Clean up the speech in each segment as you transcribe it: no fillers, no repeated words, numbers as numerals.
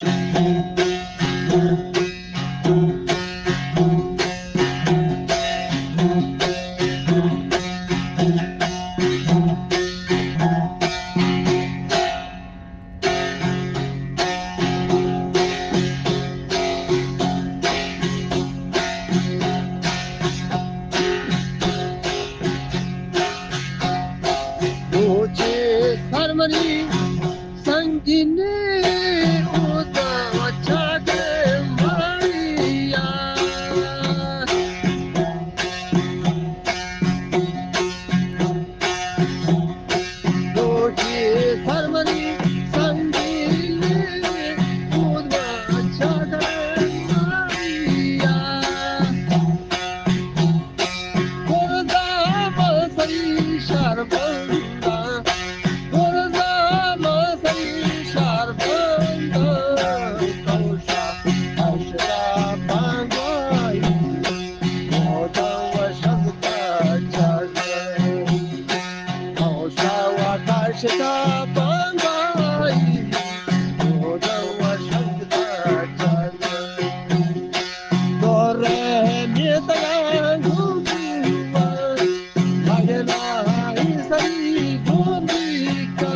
Voce harmony sangine uta chage Maria. Voce harmony sangine uta chage Maria. Korda masari sharbanda. Shita Bangai, Odawa Shanta Chana, Dore Nitaya Gumiwa, Magela Isari Gumika,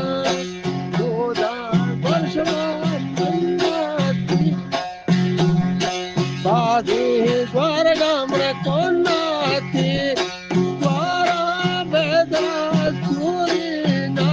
Oda Varshava Nandati, Badi Dwaragamra Konati, Dwara Vedra Surina.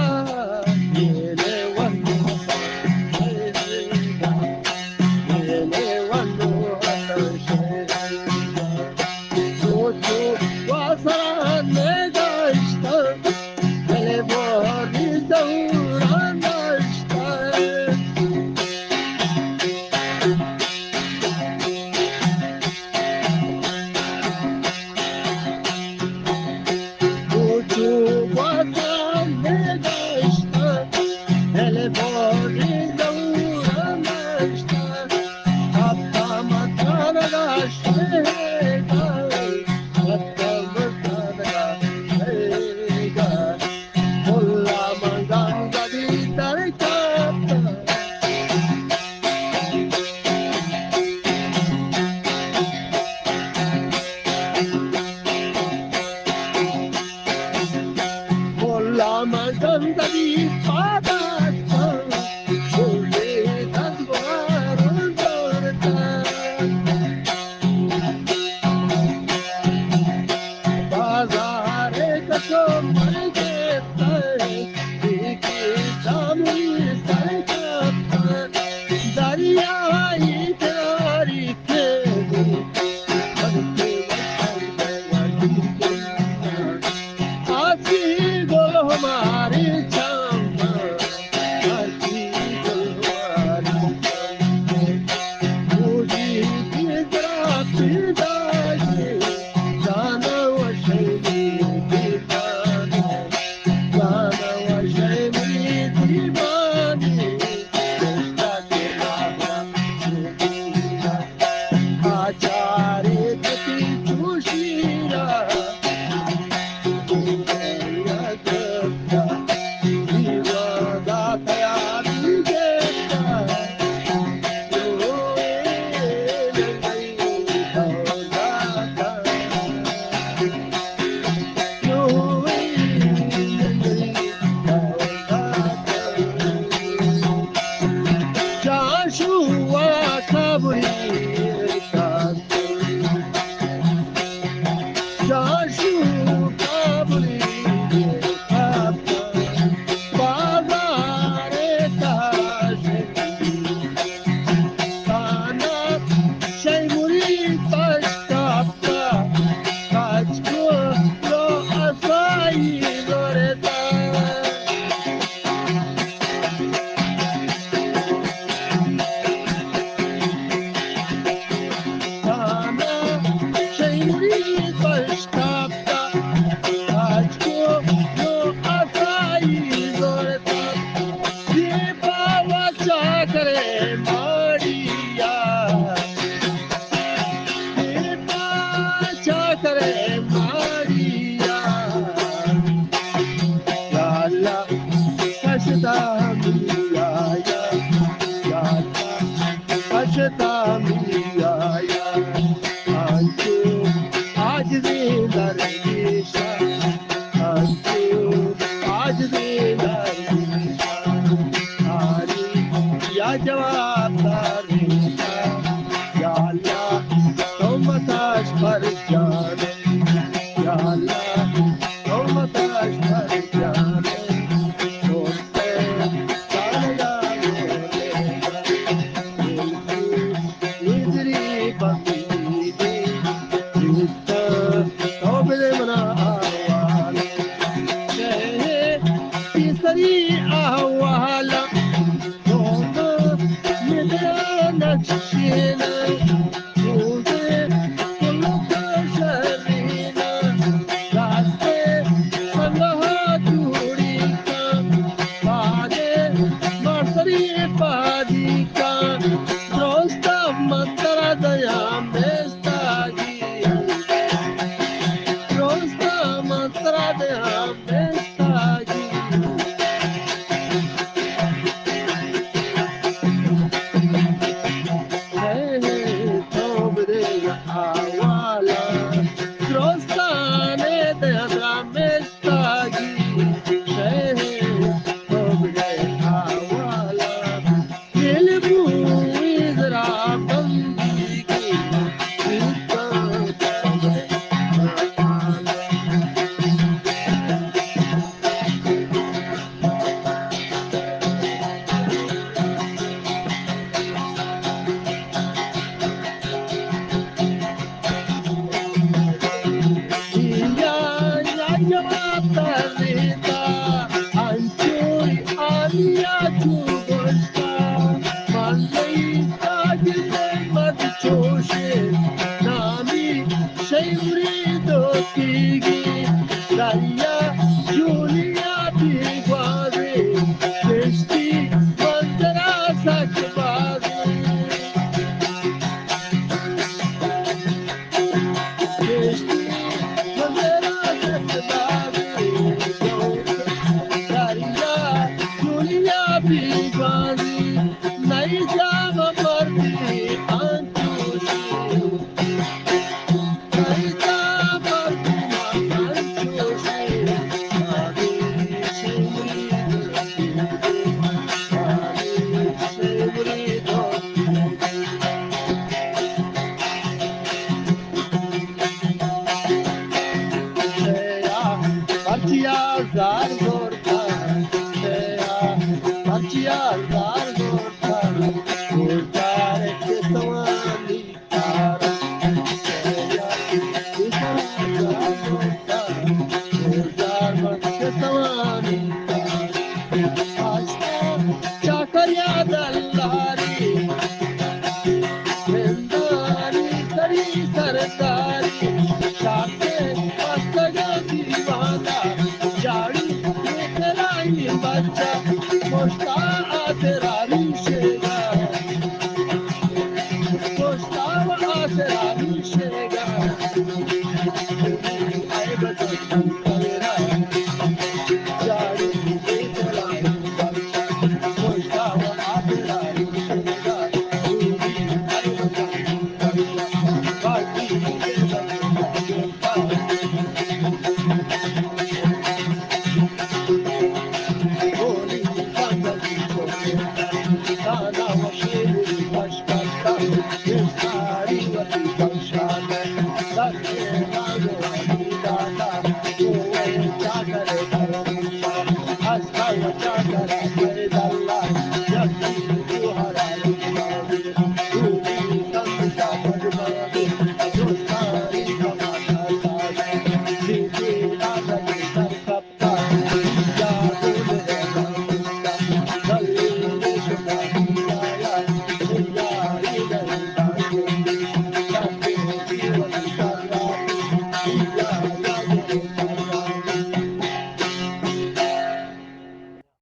Maganda di Padata, Sole Tadvarata, Bazare Kato Marigeta, Diki Sami Sarikata, Daria Itarike, Aati Gol Hamari Chamba, Aati Gol Hamari Chamba, Muji Kidra Pidaye, Jana Vashemi Divani, Jana Vashemi Divani, Krishna Kirana, Acharya Kati Chushira. Joshua Kaburi Joshua Kaburi Bazare Tashi Kana Shaimuri Pastapta Kachko Lo Asai Loreta Roshta Miyaya Anju Ajdi Dardisha Anju Ajdi Dardisha Ari Ya Jawab Dardisha Ya Allah Tomatash Parjane Ya Allah Tomatash Parjane Toste Sarga Nidri Bakiti Yutta Tobile Mana Awale Shehe Tisari Awala Toma Nidra Nakshina Tuze Kuluka Sharina Raste Sangaha Turika Pade Marsari Padika Drosta Mantara Daya Mestagi Drosta Mantara Daya Mestagi Hey, Tobre Awala Drosta Ne Daya Mestagi Hey, Tobre Awala Dilbu Izra Bandigi Vita Tobre Awala Julia Biguazi, Christy, Bandera Sakbazi. Chakarya Dallari Vendari Sari Sarkari Shate Pastaga Divana Jari Terai Bacha Mosta Aterari Shega Mosta Aterari Shega Ay Bacha Kavera Jari Terai Bacha Mosta Aterari Shega Ay Bacha Kavera Baki Holy